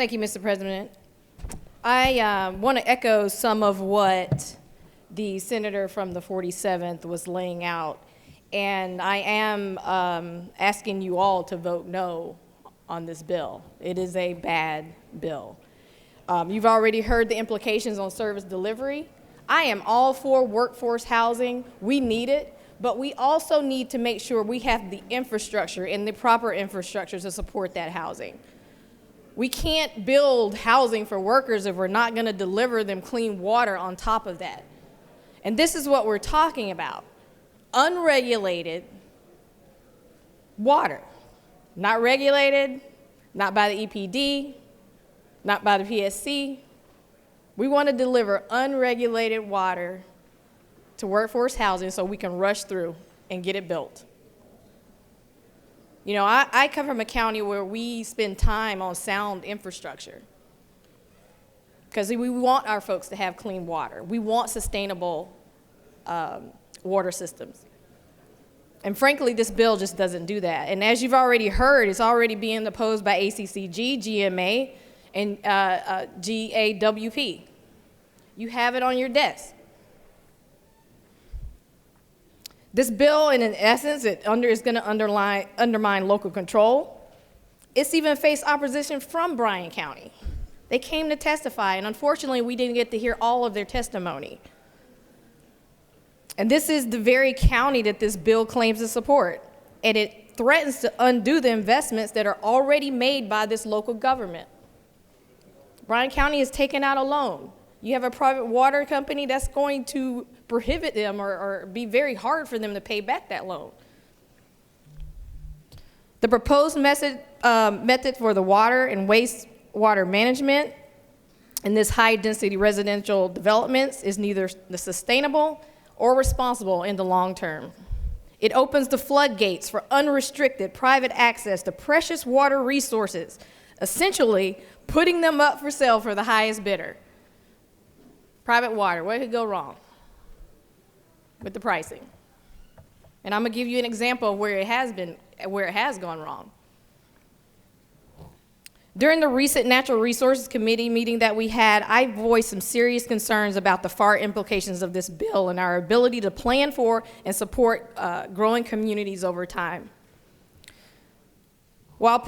Thank you, Mr. President. I want to echo some of what the senator from the 47th was laying out, and I am asking you all to vote no on this bill. It is a bad bill. You've already heard the implications on service delivery. I am all for workforce housing. We need it, but we also need to make sure we have the infrastructure and the proper infrastructure to support that housing. We can't build housing for workers if we're not going to deliver them clean water on top of that. And this is what we're talking about. Unregulated water. Not regulated, not by the EPD, not by the PSC. We want to deliver unregulated water to workforce housing so we can rush through and get it built. You know, I come from a county where we spend time on sound infrastructure because we want our folks to have clean water. We want sustainable water systems. And frankly, this bill just doesn't do that. And as you've already heard, it's already being opposed by ACCG, GMA, and GAWP. You have it on your desk. This bill, in essence, is going to undermine local control. It's even faced opposition from Bryan County. They came to testify, and unfortunately, we didn't get to hear all of their testimony. And this is the very county that this bill claims to support, and it threatens to undo the investments that are already made by this local government. Bryan County has taken out a loan. You have a private water company that's going to prohibit them or be very hard for them to pay back that loan. The proposed method for the water and wastewater management in this high-density residential developments is neither sustainable or responsible in the long term. It opens the floodgates for unrestricted private access to precious water resources, essentially putting them up for sale for the highest bidder. Private water, what could go wrong with the pricing? And I'm gonna give you an example of where it has gone wrong. During the recent Natural Resources Committee meeting that we had, I voiced some serious concerns about the far implications of this bill and our ability to plan for and support growing communities over time. While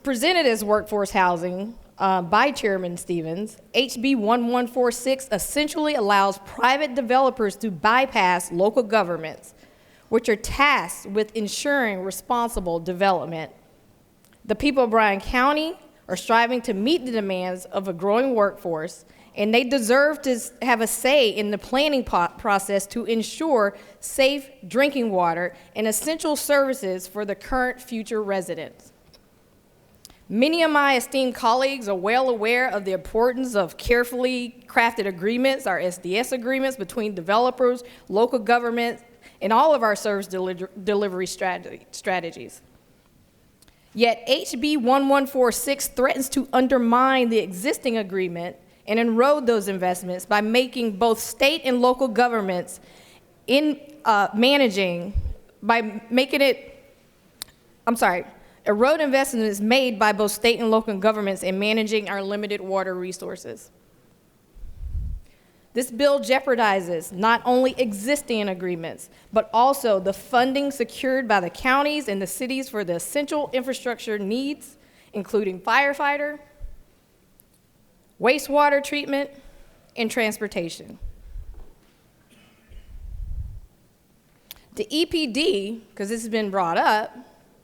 presented as workforce housing by Chairman Stevens, HB 1146 essentially allows private developers to bypass local governments, which are tasked with ensuring responsible development. The people of Bryan County are striving to meet the demands of a growing workforce, and they deserve to have a say in the planning process to ensure safe drinking water and essential services for the current future residents. Many of my esteemed colleagues are well aware of the importance of carefully crafted agreements, our SDS agreements between developers, local governments, and all of our service delivery strategies. Yet HB 1146 threatens to undermine the existing agreement and erode those investments by making both state and local governments erode investments made by both state and local governments in managing our limited water resources. This bill jeopardizes not only existing agreements, but also the funding secured by the counties and the cities for the essential infrastructure needs, including firefighter, wastewater treatment, and transportation. The EPD, because this has been brought up,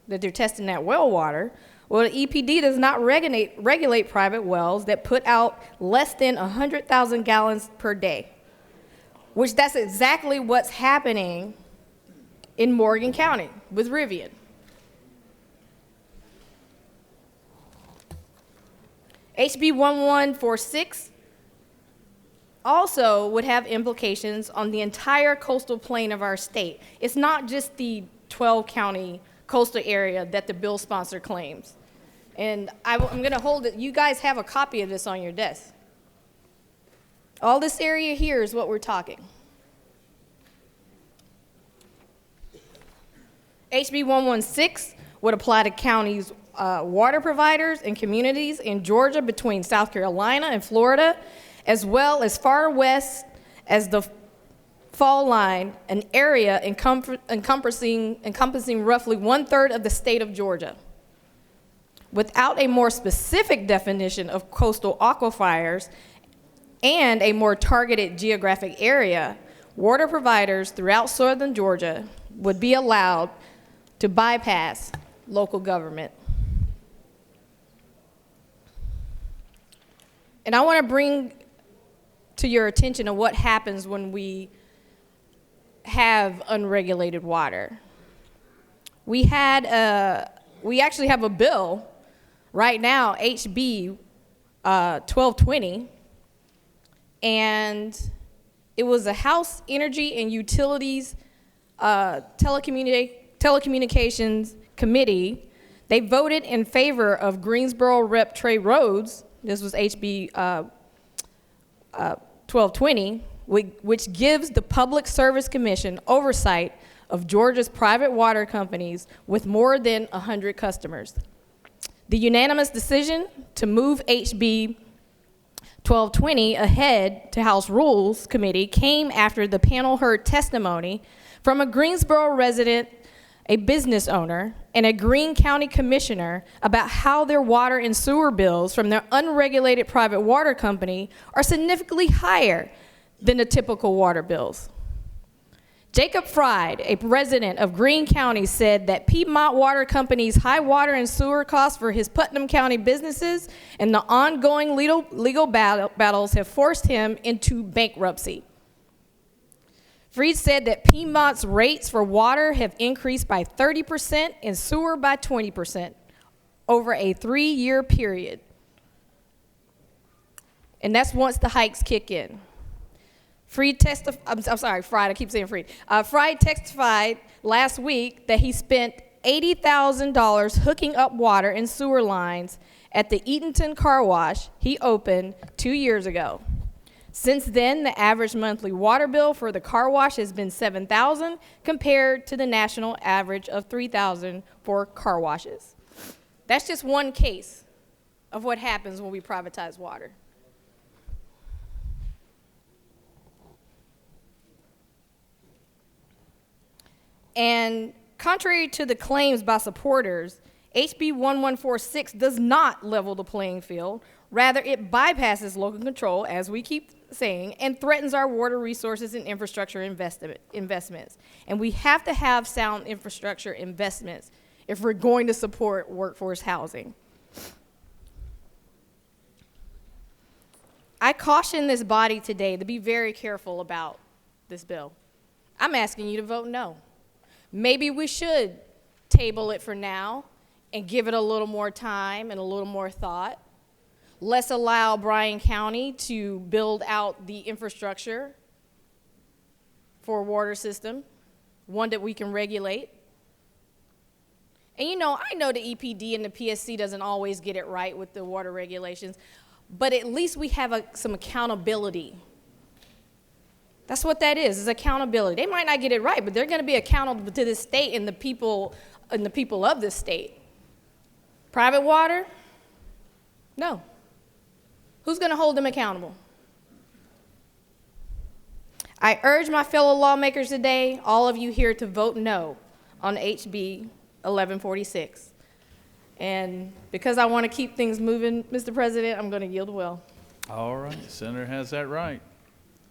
that they're testing that well water, well, the EPD does not regulate private wells that put out less than 100,000 gallons per day, which that's exactly what's happening in Morgan County with Rivian. HB 1146 also would have implications on the entire coastal plain of our state. It's not just the 12-county coastal area that the bill sponsor claims. And I'm gonna hold it, you guys have a copy of this on your desk. All this area here is what we're talking. HB 116 would apply to counties water providers and communities in Georgia between South Carolina and Florida, as well as far west as the fall line, an area encompassing roughly 1/3 of the state of Georgia. Without a more specific definition of coastal aquifers and a more targeted geographic area, water providers throughout southern Georgia would be allowed to bypass local government. And I want to bring to your attention of what happens when we have unregulated water. We actually have a bill right now, HB 1220, and it was a House Energy and Utilities Telecommunications Committee. They voted in favor of Greensboro Rep. Trey Rhodes. This was HB 1220, which gives the Public Service Commission oversight of Georgia's private water companies with more than 100 customers. The unanimous decision to move HB 1220 ahead to House Rules Committee came after the panel heard testimony from a Greensboro resident, a business owner, and a Greene County commissioner about how their water and sewer bills from their unregulated private water company are significantly higher than the typical water bills. Jacob Fried, a resident of Greene County, said that Piedmont Water Company's high water and sewer costs for his Putnam County businesses and the ongoing legal battles have forced him into bankruptcy. Fried said that Piedmont's rates for water have increased by 30% and sewer by 20% over a 3-year period. And that's once the hikes kick in. Fried testified last week that he spent $80,000 hooking up water and sewer lines at the Eatonton car wash he opened 2 years ago. Since then, the average monthly water bill for the car wash has been $7,000 compared to the national average of $3,000 for car washes. That's just one case of what happens when we privatize water. And contrary to the claims by supporters, HB 1146 does not level the playing field. Rather, it bypasses local control, as we keep saying, and threatens our water resources and infrastructure investments. And we have to have sound infrastructure investments if we're going to support workforce housing. I caution this body today to be very careful about this bill. I'm asking you to vote no. Maybe we should table it for now and give it a little more time and a little more thought. Let's allow Bryan County to build out the infrastructure for a water system, one that we can regulate. And you know, I know the EPD and the PSC doesn't always get it right with the water regulations, but at least we have some accountability. That's what that is accountability. They might not get it right, but they're going to be accountable to this state and the people of this state. Private water? No. Who's going to hold them accountable? I urge my fellow lawmakers today, all of you here, to vote no on HB 1146. And because I want to keep things moving, Mr. President, I'm going to yield the will. All right, the senator has that right.